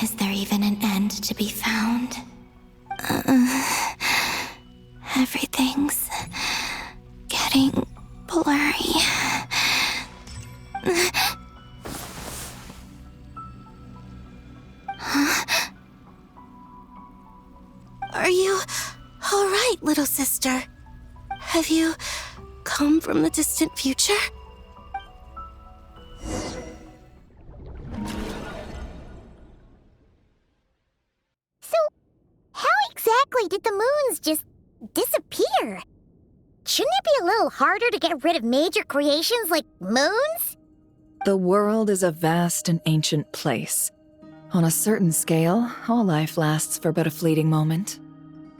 Is there even an end to be found? Everything's getting blurry. Are you all right, little sister? Have you come from the distant future? So, how exactly did the moons just disappear? Shouldn't it be a little harder to get rid of major creations like moons? The world is a vast and ancient place. On a certain scale, all life lasts for but a fleeting moment.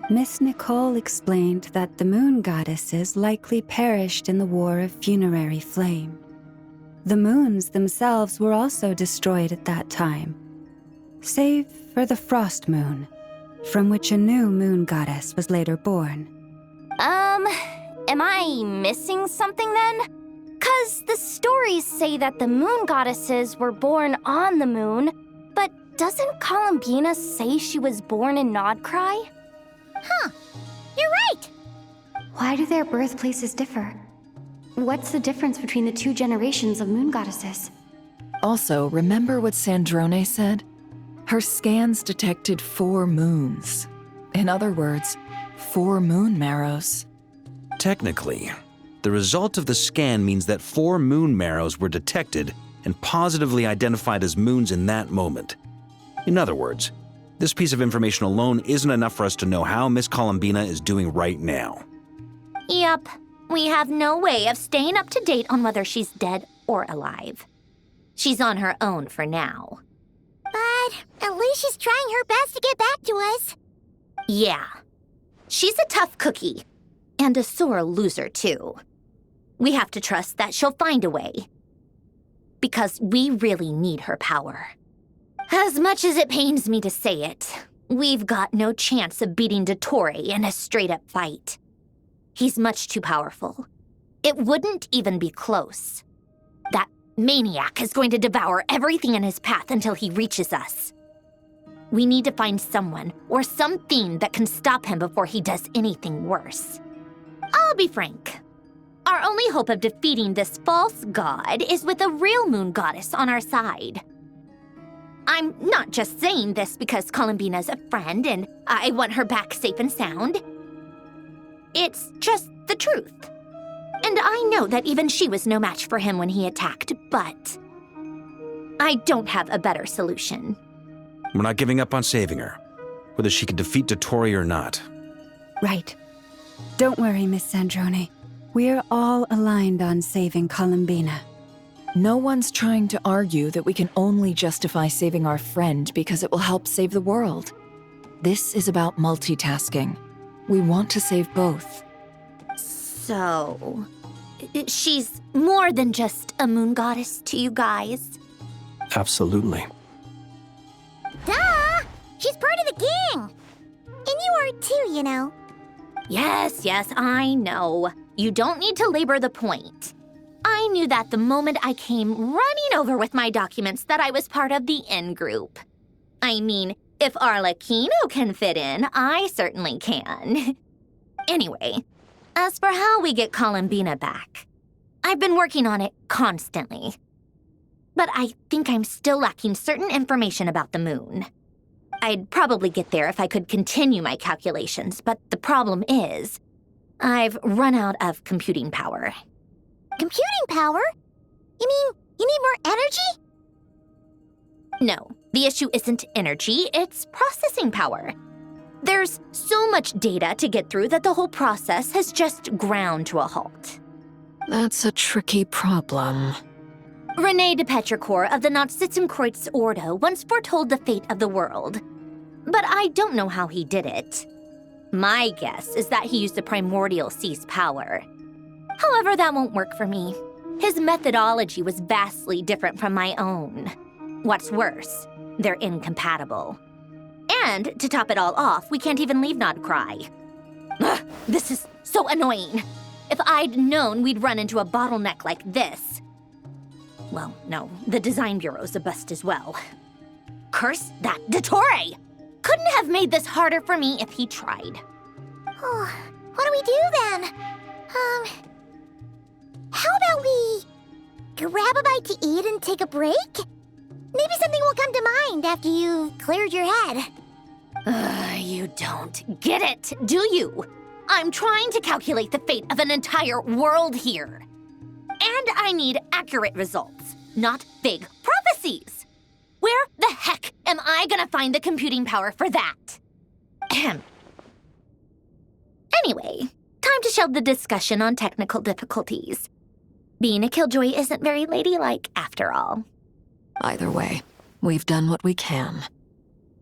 Miss Nicole explained that the moon goddesses likely perished in the War of Funerary Flame. The moons themselves were also destroyed at that time, save for the Frost Moon, from which a new moon goddess was later born. Am I missing something then? 'Cause the stories say that the moon goddesses were born on the moon, but doesn't Columbina say she was born in Nodcry? Huh, you're right! Why do their birthplaces differ? What's the difference between the two generations of moon goddesses? Also, remember what Sandrone said? Her scans detected 4 moons. In other words, 4 moon marrows. Technically, the result of the scan means that 4 moon marrows were detected and positively identified as moons in that moment. In other words, this piece of information alone isn't enough for us to know how Miss Columbina is doing right now. Yep, we have no way of staying up to date on whether she's dead or alive. She's on her own for now. But at least she's trying her best to get back to us. Yeah. She's a tough cookie. And a sore loser, too. We have to trust that she'll find a way. Because we really need her power. As much as it pains me to say it, we've got no chance of beating Dottore in a straight-up fight. He's much too powerful. It wouldn't even be close. That maniac is going to devour everything in his path until he reaches us. We need to find someone or something that can stop him before he does anything worse. I'll be frank. Our only hope of defeating this false god is with a real moon goddess on our side. I'm not just saying this because Columbina's a friend and I want her back safe and sound. It's just the truth. And I know that even she was no match for him when he attacked, but I don't have a better solution. We're not giving up on saving her, whether she can defeat Dottore or not. Right. Don't worry, Miss Sandrone. We're all aligned on saving Columbina. No one's trying to argue that we can only justify saving our friend because it will help save the world. This is about multitasking. We want to save both. So, she's more than just a moon goddess to you guys? Absolutely. Duh! She's part of the gang! And you are too, you know. Yes, I know. You don't need to labor the point. I knew that the moment I came running over with my documents that I was part of the in-group. I mean, if Arlecchino can fit in, I certainly can. Anyway, as for how we get Columbina back, I've been working on it constantly. But I think I'm still lacking certain information about the moon. I'd probably get there if I could continue my calculations, but the problem is, I've run out of computing power. Computing power? You mean you need more energy? No, the issue isn't energy, it's processing power. There's so much data to get through that the whole process has just ground to a halt. That's a tricky problem. René de Petrichor of the Nazissenkreuz Ordo once foretold the fate of the world. But I don't know how he did it. My guess is that he used the primordial sea's power. However, that won't work for me. His methodology was vastly different from my own. What's worse, they're incompatible. And to top it all off, we can't even leave Nodcry. Ugh, this is so annoying. If I'd known we'd run into a bottleneck like this. Well, no, the design bureau's a bust as well. curse that Dottore! Couldn't have made this harder for me if he tried. Oh, what do we do then? How about we grab a bite to eat and take a break? Maybe something will come to mind after you've cleared your head. You don't get it, do you? I'm trying to calculate the fate of an entire world here. And I need accurate results, not big prophecies. Where the heck am I gonna find the computing power for that? Ahem. Anyway, time to shelve the discussion on technical difficulties. Being a killjoy isn't very ladylike, after all. Either way, we've done what we can.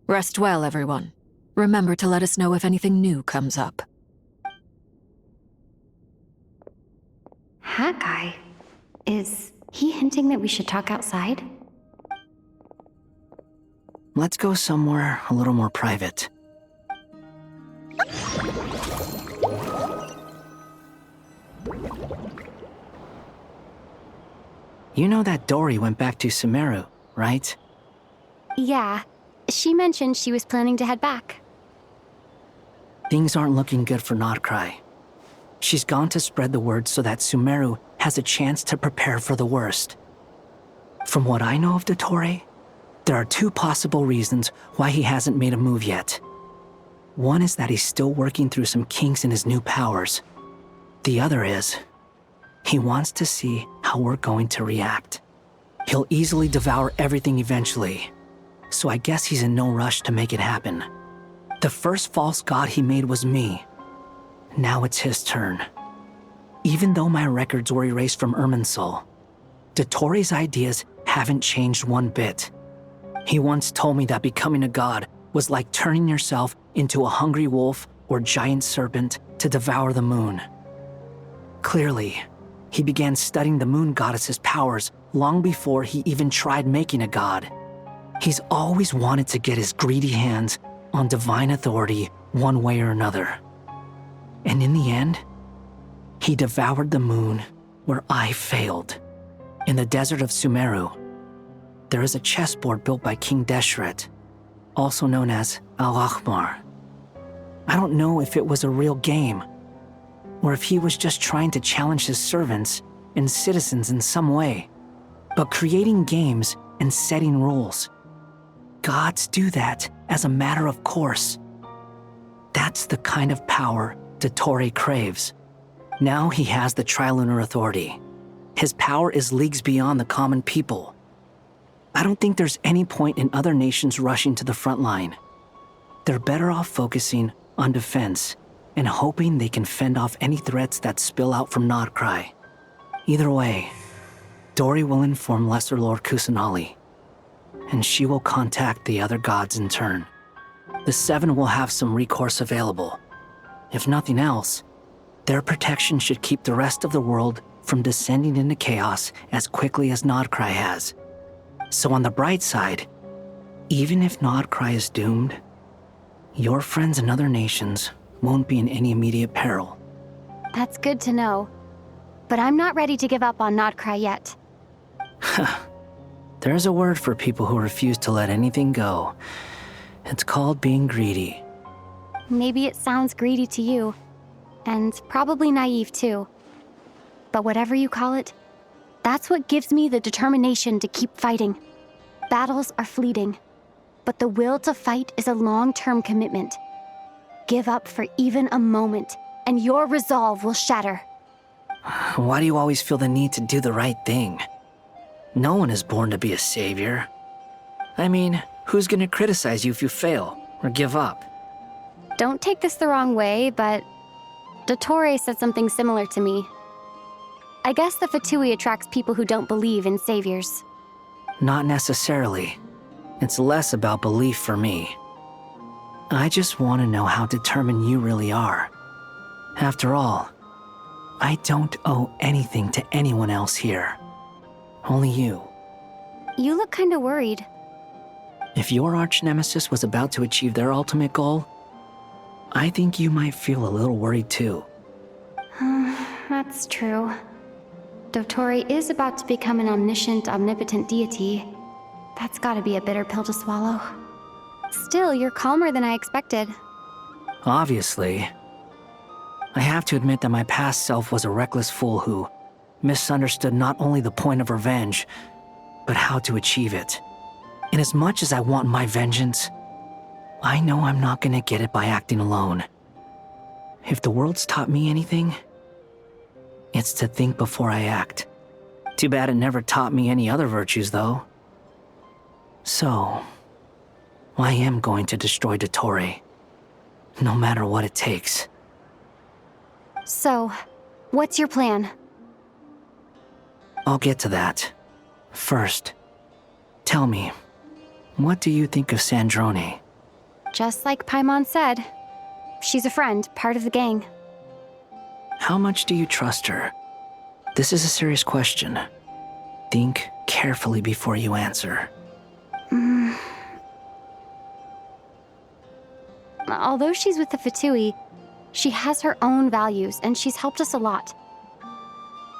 Rest well, everyone. Remember to let us know if anything new comes up. Hawkeye? Is he hinting that we should talk outside? Let's go somewhere a little more private. You know that Dory went back to Sumeru, right? Yeah. She mentioned she was planning to head back. Things aren't looking good for Notcry. She's gone to spread the word so that Sumeru has a chance to prepare for the worst. From what I know of Dottore, there are two possible reasons why he hasn't made a move yet. One is that he's still working through some kinks in his new powers. The other is, he wants to see how we're going to react. He'll easily devour everything eventually, so I guess he's in no rush to make it happen. The first false god he made was me. Now it's his turn. Even though my records were erased from Irminsul, Dottore's ideas haven't changed one bit. He once told me that becoming a god was like turning yourself into a hungry wolf or giant serpent to devour the moon. Clearly, he began studying the moon goddess's powers long before he even tried making a god. He's always wanted to get his greedy hands on divine authority one way or another. And in the end, he devoured the moon where I failed. In the desert of Sumeru, there is a chessboard built by King Deshret, also known as Al-Ahmar. I don't know if it was a real game, or if he was just trying to challenge his servants and citizens in some way. But creating games and setting rules, gods do that as a matter of course. That's the kind of power Dottore craves. Now he has the Trilunar Authority. His power is leagues beyond the common people. I don't think there's any point in other nations rushing to the front line. They're better off focusing on defense and hoping they can fend off any threats that spill out from Notcry. Either way, Dory will inform Lesser Lord Kusanali, and she will contact the other gods in turn. The Seven will have some recourse available. If nothing else, their protection should keep the rest of the world from descending into chaos as quickly as Notcry has. So on the bright side, even if Notcry is doomed, your friends in other nations won't be in any immediate peril. That's good to know. But I'm not ready to give up on Notcry yet. There's a word for people who refuse to let anything go. It's called being greedy. Maybe it sounds greedy to you, and probably naive too. But whatever you call it, that's what gives me the determination to keep fighting. Battles are fleeting, but the will to fight is a long-term commitment. Give up for even a moment, and your resolve will shatter. Why do you always feel the need to do the right thing? No one is born to be a savior. I mean, who's gonna criticize you if you fail or give up? Don't take this the wrong way, but Dottore said something similar to me. I guess the Fatui attracts people who don't believe in saviors. Not necessarily. It's less about belief for me. I just want to know how determined you really are. After all, I don't owe anything to anyone else here. Only you. You look kinda worried. If your arch-nemesis was about to achieve their ultimate goal, I think you might feel a little worried too. That's true. Dottore is about to become an omniscient, omnipotent deity. That's gotta be a bitter pill to swallow. Still, you're calmer than I expected. Obviously. I have to admit that my past self was a reckless fool who misunderstood not only the point of revenge, but how to achieve it. And as much as I want my vengeance, I know I'm not gonna get it by acting alone. If the world's taught me anything, it's to think before I act. Too bad it never taught me any other virtues, though. So, I am going to destroy Dottore, no matter what it takes. So, what's your plan? I'll get to that. First, tell me, what do you think of Sandrone? Just like Paimon said, she's a friend, part of the gang. How much do you trust her? This is a serious question. Think carefully before you answer. Although she's with the Fatui, she has her own values and she's helped us a lot.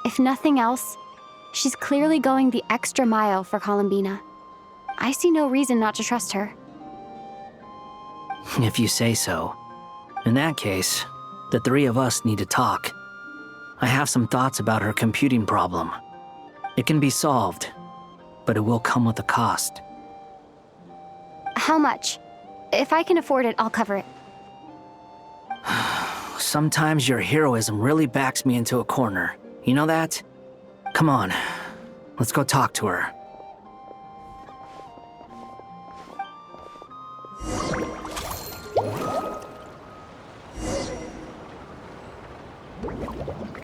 If nothing else, she's clearly going the extra mile for Columbina. I see no reason not to trust her. If you say so. In that case, the three of us need to talk. I have some thoughts about her computing problem. It can be solved, but it will come with a cost. How much? If I can afford it, I'll cover it. Sometimes your heroism really backs me into a corner. You know that? Come on, let's go talk to her.